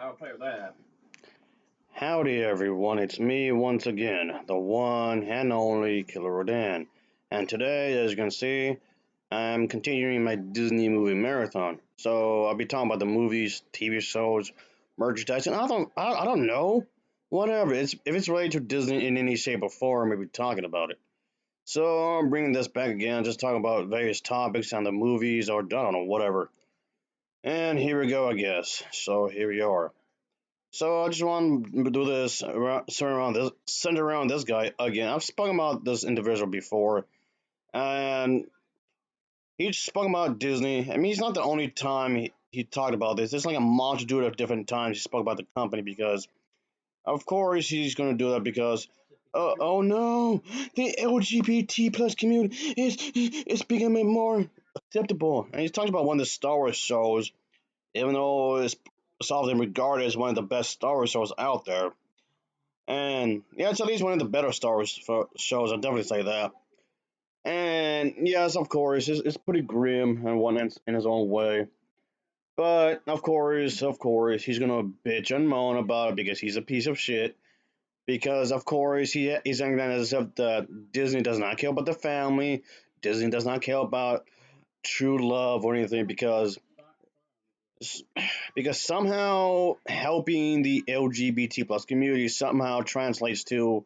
I'll play with that. Howdy everyone, it's me once again, the one and only Killer Rodan. And today, as you can see, I'm continuing my Disney movie marathon. So I'll be talking about the movies, TV shows, merchandise, and I don't know. Whatever. If it's related to Disney in any shape or form, we'll be talking about it. So I'm bringing this back again, just talking about various topics on the movies or I don't know, whatever. And here we go, I guess. So here we are. So I just want to do this center around this guy again. I've spoken about this individual before, and he spoke about Disney. I mean, he's not the only time he talked about this. There's like a multitude of different times he spoke about the company because, of course, he's going to do that because, oh no, the LGBT plus community is becoming more acceptable. And he talks about one of the Star Wars shows, even though it's often regarded as one of the best Star Wars shows out there. And yeah, it's at least one of the better Star Wars shows. I'll definitely say that. And yes, of course, it's pretty grim and one in his own way. But of course, he's gonna bitch and moan about it because he's a piece of shit. Because of course, he's angry as if that Disney does not care about the family. Disney does not care about true love or anything because somehow helping the LGBT plus community somehow translates to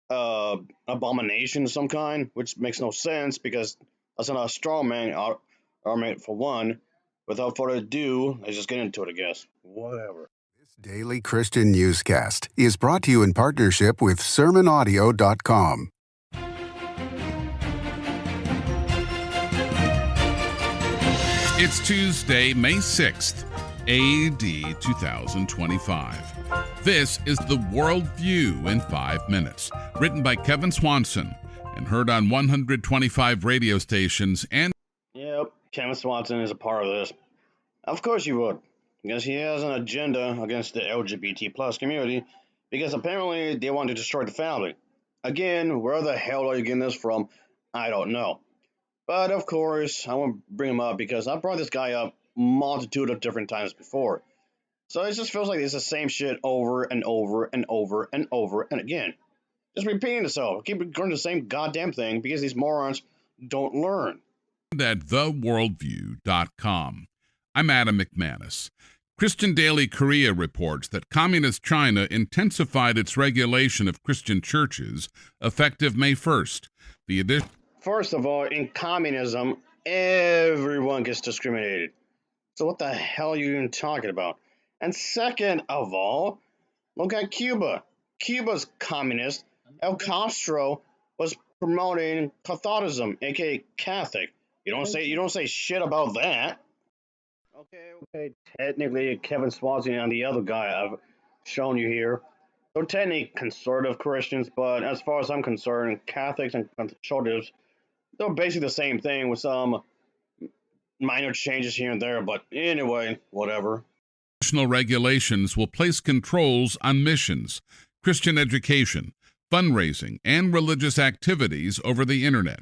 abomination of some kind, which makes no sense because that's not a strong man argument for one. Without further ado, let's just get into it, I guess. Whatever. This daily Christian newscast is brought to you in partnership with sermonaudio.com. It's Tuesday, May 6th, AD 2025. This is The Worldview in 5 minutes, written by Kevin Swanson and heard on 125 radio stations and... Yep, Kevin Swanson is a part of this. Of course he would, because he has an agenda against the LGBT plus community, because apparently they want to destroy the family. Again, where the hell are you getting this from? I don't know. But of course, I won't bring him up because I brought this guy up multitude of different times before. So it just feels like it's the same shit over and over and over and over and again. Just repeating itself. Keep doing the same goddamn thing because these morons don't learn. at theworldview.com. I'm Adam McManus. Christian Daily Korea reports that Communist China intensified its regulation of Christian churches effective May 1st. First of all, in communism, everyone gets discriminated. So what the hell are you even talking about? And second of all, look at Cuba. Cuba's communist. El Castro was promoting Catholicism, aka Catholic. You don't say shit about that. Okay. Technically, Kevin Swanson and the other guy I've shown you here, they're technically conservative Christians, but as far as I'm concerned, Catholics and conservatives, they're basically the same thing with some minor changes here and there. But anyway, whatever. National regulations will place controls on missions, Christian education, fundraising, and religious activities over the internet.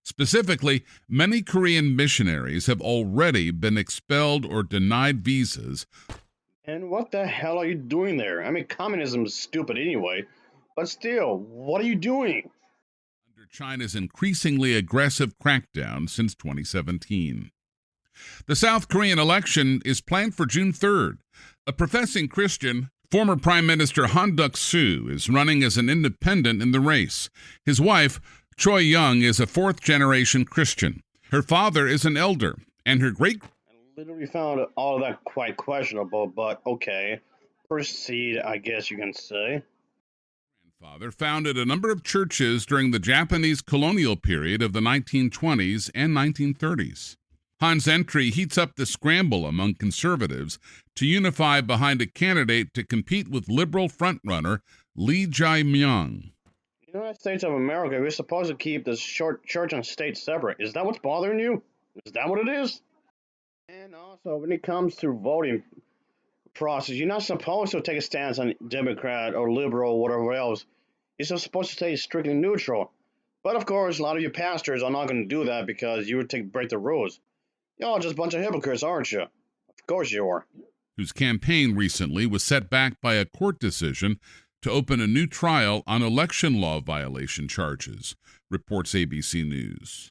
Specifically, many Korean missionaries have already been expelled or denied visas. And what the hell are you doing there? I mean, communism is stupid anyway, but still, what are you doing? Under China's increasingly aggressive crackdown since 2017. The South Korean election is planned for June 3rd. A professing Christian, former Prime Minister Han Duck-soo, is running as an independent in the race. His wife, Choi Young, is a fourth-generation Christian. Her father is an elder, and her great... I literally found all of that quite questionable, but okay. Proceed, I guess you can say. Grandfather founded a number of churches during the Japanese colonial period of the 1920s and 1930s. Han's entry heats up the scramble among conservatives to unify behind a candidate to compete with liberal frontrunner Lee Jae-myung. United States of America, we're supposed to keep the church and state separate. Is that what's bothering you? Is that what it is? And also, when it comes to voting process, you're not supposed to take a stance on Democrat or liberal or whatever else. You're supposed to stay strictly neutral. But of course, a lot of you pastors are not going to do that because you would break the rules. Y'all just a bunch of hypocrites, aren't you? Of course you are. whose campaign recently was set back by a court decision to open a new trial on election law violation charges, reports ABC News.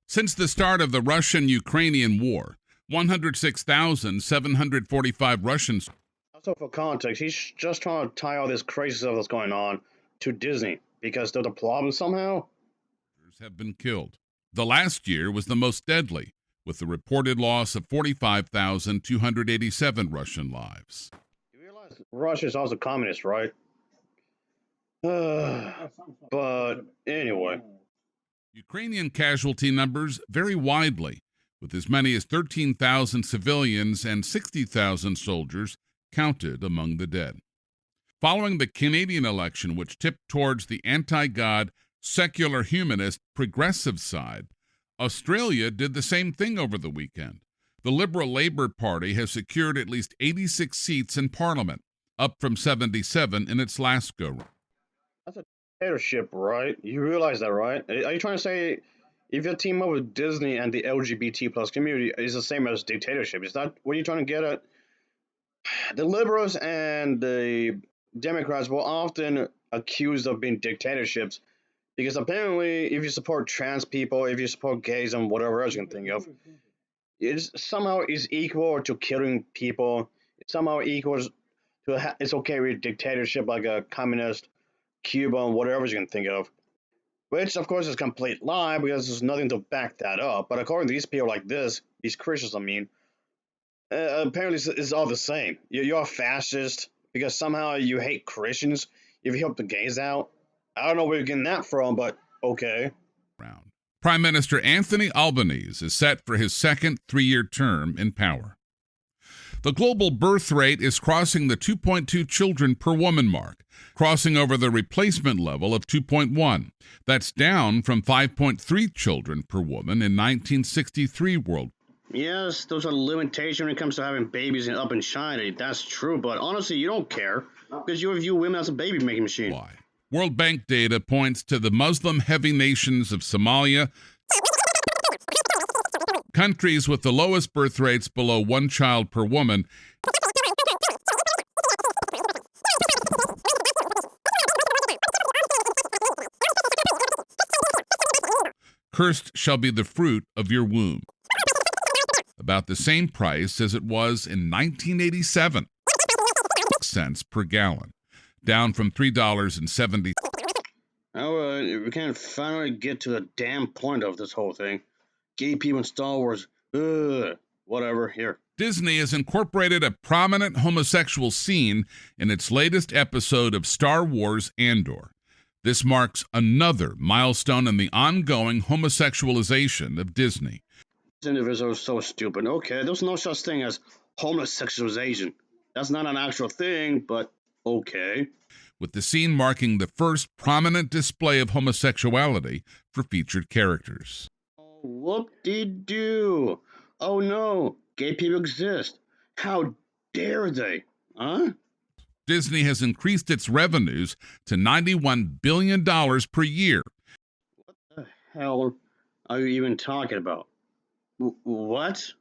Since the start of the Russian-Ukrainian war, 106,745 Russians. Also, for context, he's just trying to tie all this crazy stuff that's going on to Disney because there's a problem somehow. Have been killed. The last year was the most deadly, with the reported loss of 45,287 Russian lives. You realize Russia is also communist, right? But anyway. Ukrainian casualty numbers vary widely, with as many as 13,000 civilians and 60,000 soldiers counted among the dead. Following the Canadian election, which tipped towards the anti-God, secular humanist, progressive side, Australia did the same thing over the weekend. The Liberal Labour Party has secured at least 86 seats in Parliament, up from 77 in its last go-round. That's a dictatorship, right? You realize that, right? Are you trying to say if you team up with Disney and the LGBT plus community is the same as dictatorship? Is that what you're trying to get at? The liberals and the Democrats were often accused of being dictatorships because apparently if you support trans people, if you support gays and whatever else you can think of, it somehow is equal to killing people. It somehow equals to it's okay with dictatorship like a communist Cuba and whatever you can think of. Which, of course, is a complete lie because there's nothing to back that up. But according to these people like this, these Christians, apparently it's all the same. You're a fascist because somehow you hate Christians if you help the gays out. I don't know where you're getting that from, but okay. Prime Minister Anthony Albanese is set for his second 3-year term in power. The global birth rate is crossing the 2.2 children per woman mark, crossing over the replacement level of 2.1. That's down from 5.3 children per woman in 1963 world. Yes, those are limitations when it comes to having babies up in China. That's true, but honestly, you don't care because you view women as a baby-making machine. Why? World Bank data points to the Muslim-heavy nations of Somalia, countries with the lowest birth rates below 1 child per woman. Cursed shall be the fruit of your womb. About the same price as it was in 1987, cents per gallon, down from $3.70. Oh, we can't finally get to the damn point of this whole thing. Gay people in Star Wars. Whatever, here. Disney has incorporated a prominent homosexual scene in its latest episode of Star Wars Andor. This marks another milestone in the ongoing homosexualization of Disney. This individual is so stupid. Okay, there's no such thing as homosexualization. That's not an actual thing, but okay. With the scene marking the first prominent display of homosexuality for featured characters. Whoop-de-doo. Oh no, gay people exist. How dare they? Huh? Disney has increased its revenues to $91 billion per year. What the hell are you even talking about? What?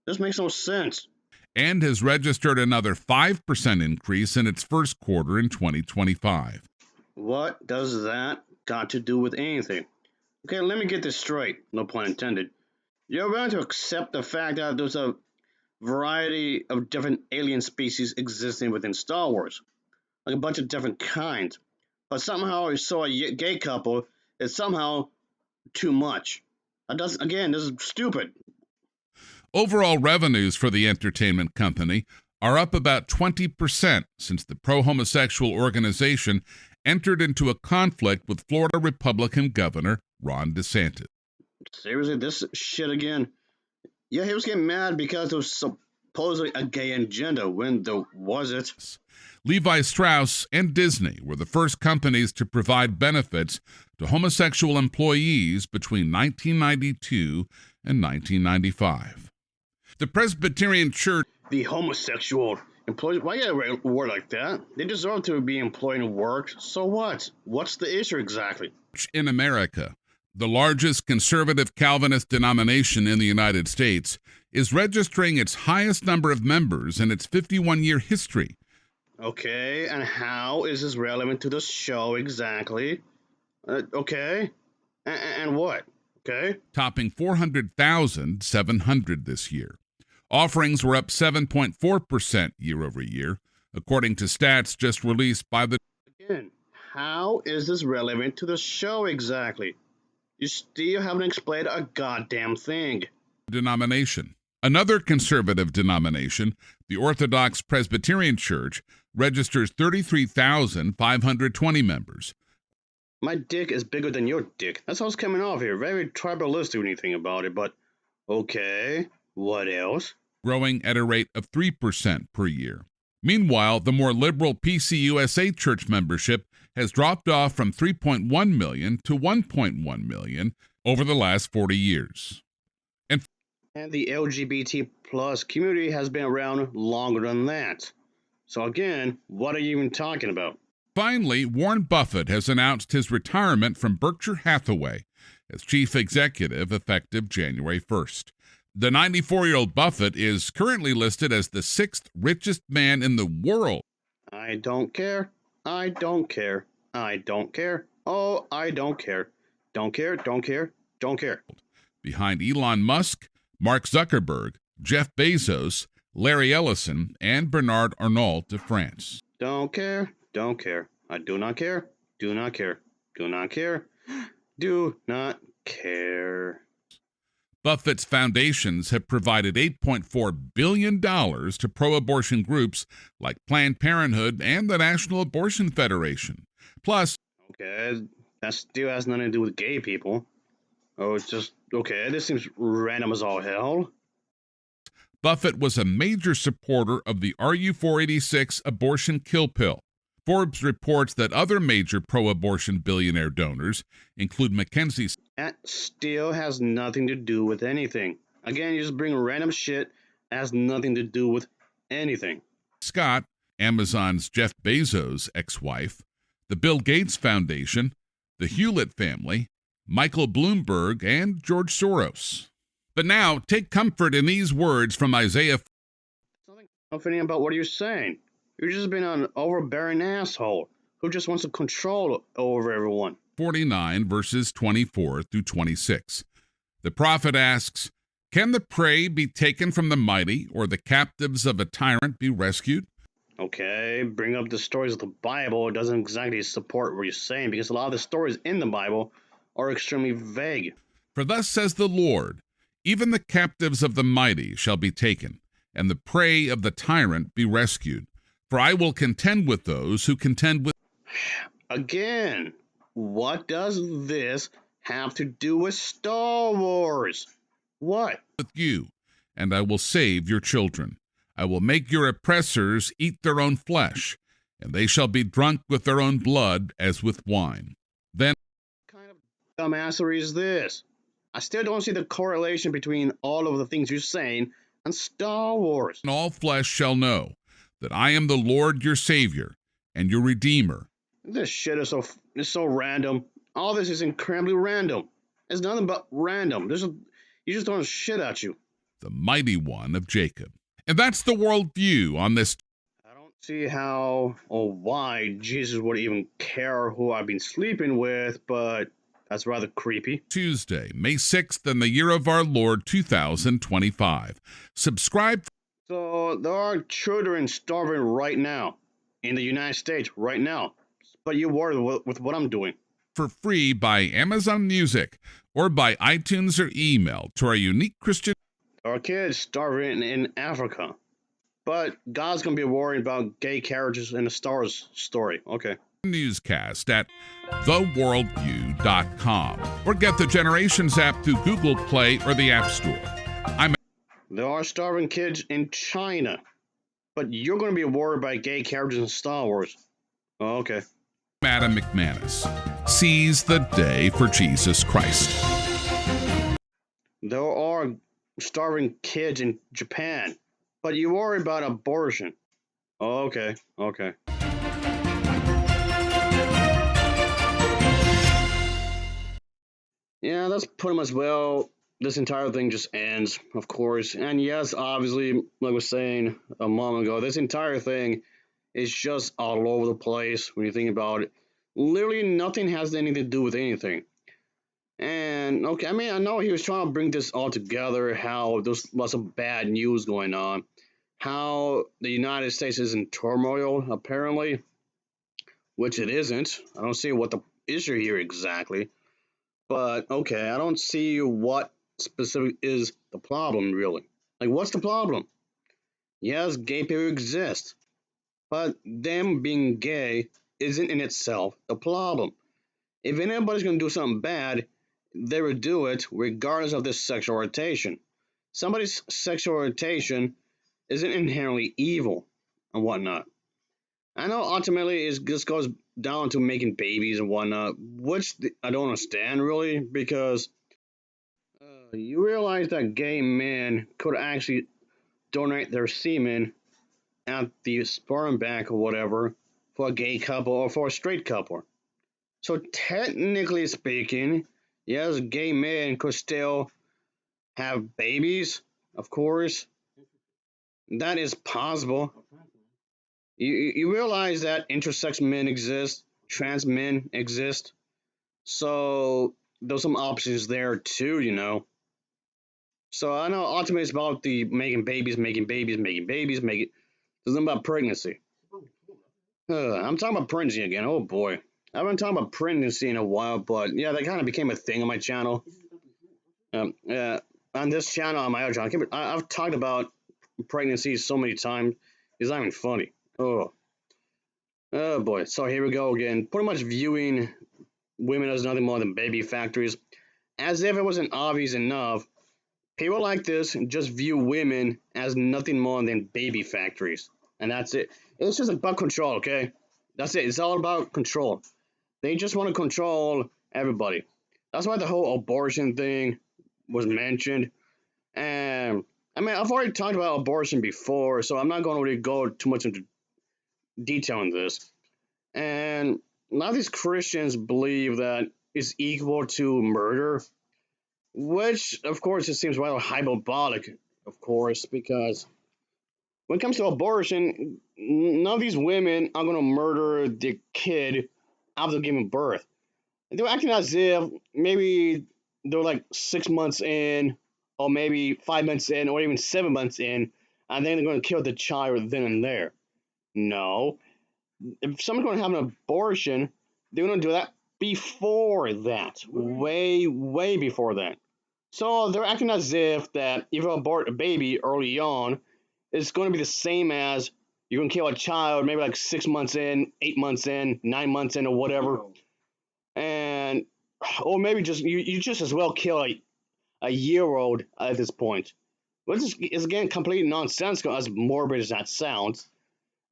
This makes no sense. And has registered another 5% increase in its first quarter in 2025. What does that got to do with anything? Okay, let me get this straight, no pun intended. You're going to accept the fact that there's a variety of different alien species existing within Star Wars, like a bunch of different kinds. But somehow you saw a gay couple is somehow too much. This is stupid. Overall revenues for the entertainment company are up about 20% since the pro-homosexual organization entered into a conflict with Florida Republican Governor Ron DeSantis. Seriously, this shit again? Yeah, he was getting mad because there was supposedly a gay agenda when there wasn't. Levi Strauss and Disney were the first companies to provide benefits to homosexual employees between 1992 and 1995. The Presbyterian Church... The homosexual employees? Why get a word like that? They deserve to be employed and work. So what? What's the issue exactly? In America The largest conservative Calvinist denomination in the United States is registering its highest number of members in its 51-year history. Okay, and how is this relevant to the show exactly? Okay, and what? Okay. Topping 400,700 this year. Offerings were up 7.4% year over year, according to stats just released by the... Again, how is this relevant to the show exactly? You still haven't explained a goddamn thing. denomination. Another conservative denomination, the Orthodox Presbyterian Church, registers 33,520 members. My dick is bigger than your dick. That's how it's coming off here. Very tribalistic when you think about it, but okay, what else? Growing at a rate of 3% per year. Meanwhile, the more liberal PCUSA church membership has dropped off from 3.1 million to 1.1 million over the last 40 years. And the LGBT plus community has been around longer than that. So again, what are you even talking about? Finally, Warren Buffett has announced his retirement from Berkshire Hathaway as chief executive effective January 1st. The 94-year-old Buffett is currently listed as the 6th richest man in the world. I don't care. I don't care. I don't care. Oh, I don't care. Don't care, don't care, don't care. Behind Elon Musk, Mark Zuckerberg, Jeff Bezos, Larry Ellison, and Bernard Arnault of France. Don't care, don't care. I do not care, do not care, do not care, do not care. Buffett's foundations have provided $8.4 billion to pro-abortion groups like Planned Parenthood and the National Abortion Federation. Plus, okay, that still has nothing to do with gay people. Oh, it's just, okay, this seems random as all hell. Buffett was a major supporter of the RU-486 abortion kill pill. Forbes reports that other major pro-abortion billionaire donors include Mackenzie. That still has nothing to do with anything. Again, you just bring random shit that has nothing to do with anything. Scott, Amazon's Jeff Bezos' ex-wife, the Bill Gates Foundation, the Hewlett family, Michael Bloomberg, and George Soros. But now, take comfort in these words from Isaiah. Something comforting about what you're saying. You're just being an overbearing asshole who just wants to control over everyone. 49 verses 24 through 26. The prophet asks, "Can the prey be taken from the mighty, or the captives of a tyrant be rescued?" Okay, bring up the stories of the Bible. It doesn't exactly support what you're saying, because a lot of the stories in the Bible are extremely vague. For thus says the Lord, even the captives of the mighty shall be taken, and the prey of the tyrant be rescued. For I will contend with those who contend with... Again, what does this have to do with Star Wars? What? ...with you, and I will save your children. I will make your oppressors eat their own flesh, and they shall be drunk with their own blood as with wine. Then... What kind of dumbassery is this? I still don't see the correlation between all of the things you're saying and Star Wars. ...and all flesh shall know that I am the Lord your Savior and your Redeemer. This shit is so random. All this is incredibly random. It's nothing but random. You just throwing shit at you. The mighty one of Jacob. And that's the worldview on this. I don't see how or why Jesus would even care who I've been sleeping with, but that's rather creepy. Tuesday, May 6th, in the year of our Lord 2025. Subscribe. So there are children starving right now in the United States right now. But you worry with what I'm doing. For free by Amazon Music or by iTunes or email to our unique Christian. There are kids starving in Africa. But God's going to be worried about gay characters in the Star Wars story. Okay. Newscast at theworldview.com or get the Generations app through Google Play or the App Store. There are starving kids in China. But you're going to be worried about gay characters in Star Wars. Oh, okay. Adam McManus. Seize the day for Jesus Christ. There are starving kids in Japan, but you worry about abortion. Oh, okay. Yeah, that's pretty much well. This entire thing just ends, of course. And yes, obviously, like I was saying a moment ago, this entire thing is just all over the place when you think about it. Literally, nothing has anything to do with anything. And okay, I mean, I know he was trying to bring this all together, how there's lots of bad news going on, how the United States is in turmoil, apparently, which it isn't. I don't see what the issue here exactly. But okay, I don't see what specific is the problem really. Like, what's the problem? Yes, gay people exist, but them being gay isn't in itself the problem. If anybody's gonna do something bad, they would do it regardless of their sexual orientation. Somebody's sexual orientation isn't inherently evil and whatnot. I know ultimately this goes down to making babies and whatnot, which I don't understand really because you realize that gay men could actually donate their semen at the sperm bank or whatever for a gay couple or for a straight couple. So technically speaking, yes, gay men could still have babies, of course. That is possible. You realize that intersex men exist, trans men exist. So there's some options there too, you know. So I know ultimately it's about the making babies, making babies, making babies, making. It's not about pregnancy. I'm talking about pregnancy again. Oh boy, I've been talking about pregnancy in a while, but yeah, that kind of became a thing on my channel. Yeah, on this channel, on my other channel, I've talked about pregnancy so many times. It's not even funny. Oh boy. So here we go again. Pretty much viewing women as nothing more than baby factories, as if it wasn't obvious enough. People like this just view women as nothing more than baby factories. And that's it. It's just about control, okay? That's it. It's all about control. They just want to control everybody. That's why the whole abortion thing was mentioned. And I mean, I've already talked about abortion before, so I'm not going to really go too much into detail on this. And a lot of these Christians believe that it's equal to murder, which, of course, it seems rather hyperbolic, of course, because when it comes to abortion, none of these women are going to murder the kid after giving birth. They're acting as if maybe they're like 6 months in, or maybe 5 months in, or even 7 months in, and then they're going to kill the child then and there. No. If someone's going to have an abortion, they're going to do that before that. Way, way before that. So they're acting as if that if you abort a baby early on, it's going to be the same as you're going to kill a child maybe like 6 months in, 8 months in, 9 months in, or whatever. And, or maybe just, you just as well kill a year-old at this point. Which is again completely nonsensical, as morbid as that sounds.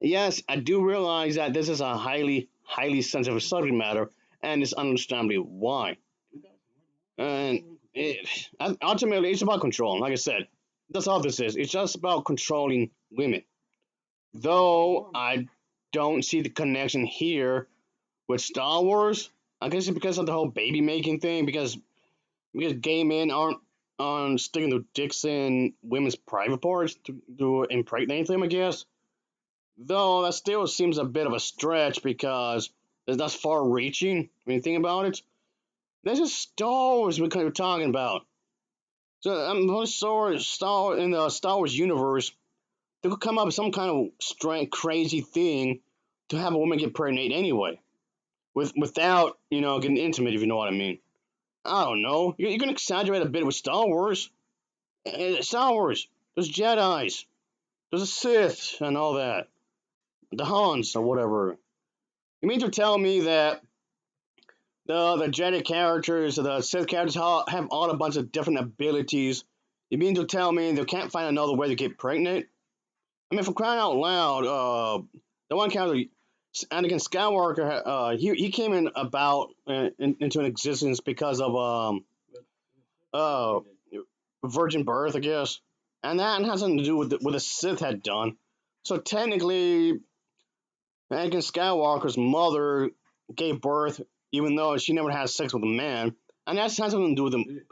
Yes, I do realize that this is a highly, highly sensitive subject matter, and it's understandably why. And ultimately, it's about control. Like I said, that's all this is. It's just about controlling women. Though I don't see the connection here with Star Wars. I guess it's because of the whole baby making thing. Because gay men aren't sticking their dicks in women's private parts to impregnate them. I guess. Though that still seems a bit of a stretch because that's far reaching when you think about it. This is Star Wars we're kind of talking about. So I'm Star in the Star Wars universe, they could come up with some kind of strange, crazy thing to have a woman get pregnant anyway, without getting intimate, if you know what I mean. I don't know. You're gonna exaggerate a bit with Star Wars. Star Wars. There's Jedi's. There's a Sith and all that. The Hans or whatever. You mean to tell me that the Jedi characters, the Sith characters have all a bunch of different abilities? You mean to tell me they can't find another way to get pregnant? I mean, for crying out loud, the one character, Anakin Skywalker, he came into an existence because of uh, virgin birth, I guess, and that has nothing to do with what the Sith had done. So technically, Anakin Skywalker's mother gave birth, even though she never had sex with a man. And that's has something to do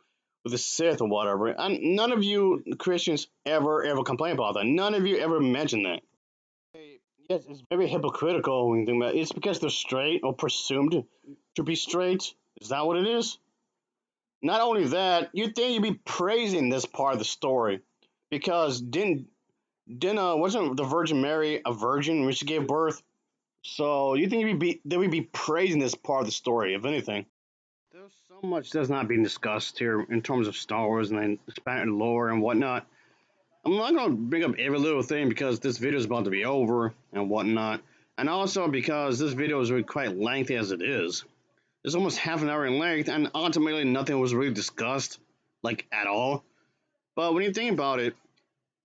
with the Sith or whatever. And none of you Christians ever complain about that. None of you ever mention that. Yes, it's very hypocritical when you think about it. It's because they're straight or presumed to be straight. Is that what it is? Not only that, you'd think you'd be praising this part of the story because didn't wasn't the Virgin Mary a virgin when she gave birth? So you think they would be praising this part of the story, if anything. There's so much that's not being discussed here in terms of Star Wars and then expanded lore and whatnot. I'm not gonna bring up every little thing because this video is about to be over and whatnot, and also because this video is really quite lengthy as it is. It's almost half an hour in length, and ultimately nothing was really discussed, like at all. But when you think about it,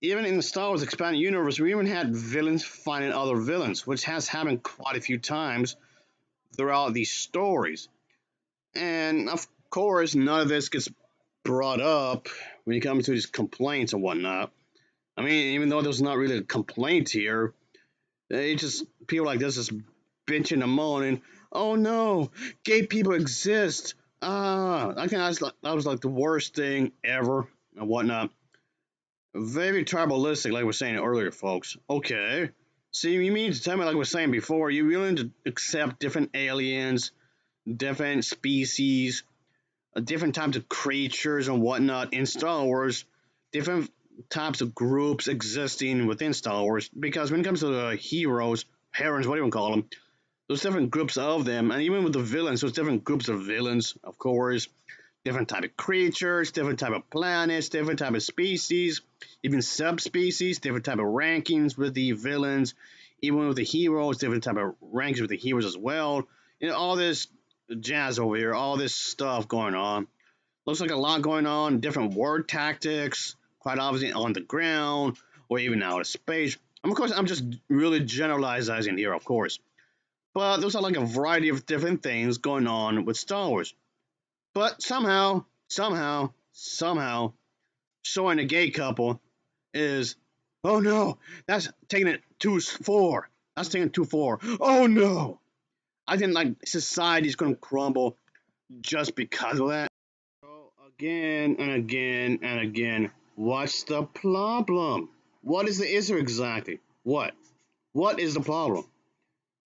even in the Star Wars expanded universe, we even had villains fighting other villains, which has happened quite a few times throughout these stories. And of course, none of this gets brought up when you come to these complaints and whatnot. I mean, even though there's not really a complaint here, it's just people like this just bitching and moaning. Oh no, gay people exist. I think that was like the worst thing ever and whatnot. Very tribalistic, like we were saying earlier, folks. Okay. See, you mean to tell me, like we were saying before, you're willing to accept different aliens, different species, different types of creatures and whatnot in Star Wars, different types of groups existing within Star Wars. Because when it comes to the heroes, parents, whatever you call them, there's different groups of them, and even with the villains, there's different groups of villains, of course. Different type of creatures, different type of planets, different type of species, even subspecies, different type of rankings with the villains, even with the heroes, different type of rankings with the heroes as well. You know, all this jazz over here, all this stuff going on. Looks like a lot going on, different war tactics, quite obviously on the ground, or even out of space. Of course, I'm just really generalizing here, of course. But there's like a variety of different things going on with Star Wars. But somehow, showing a gay couple is, oh no, that's taking it too far. That's taking it too far. Oh no! I think like society's gonna crumble just because of that. So again and again and again, what's the problem? What is the issue exactly? What? What is the problem?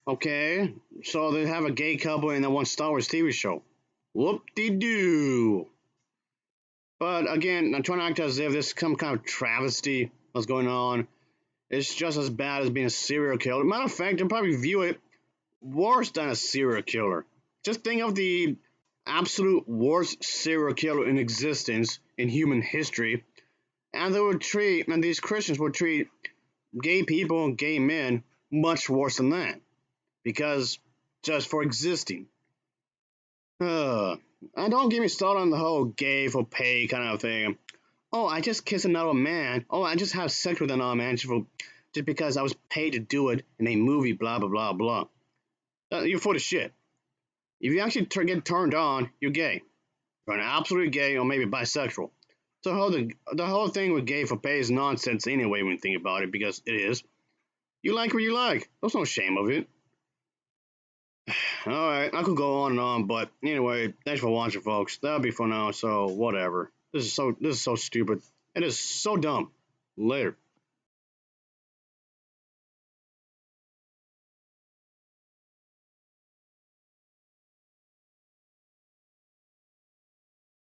Okay, so they have a gay couple in that one Star Wars TV show. Whoop-de-doo. But again, I'm trying to act as if this is some kind of travesty that's going on. It's just as bad as being a serial killer. Matter of fact, they'll probably view it worse than a serial killer. Just think of the absolute worst serial killer in existence in human history, and these Christians would treat gay people and gay men much worse than that, because just for existing. And don't get me started on the whole gay for pay kind of thing. Oh, I just kissed another man. Oh, I just have sex with another man just because I was paid to do it in a movie, blah, blah, blah, blah. You're full of shit. If you actually get turned on, you're gay. You're an absolute gay or maybe bisexual. So the whole thing with gay for pay is nonsense anyway when you think about it, because it is. You like what you like. There's no shame of it. Alright, I could go on and on, but anyway, thanks for watching, folks. That'll be for now, so whatever. This is so stupid. It is so dumb. Later.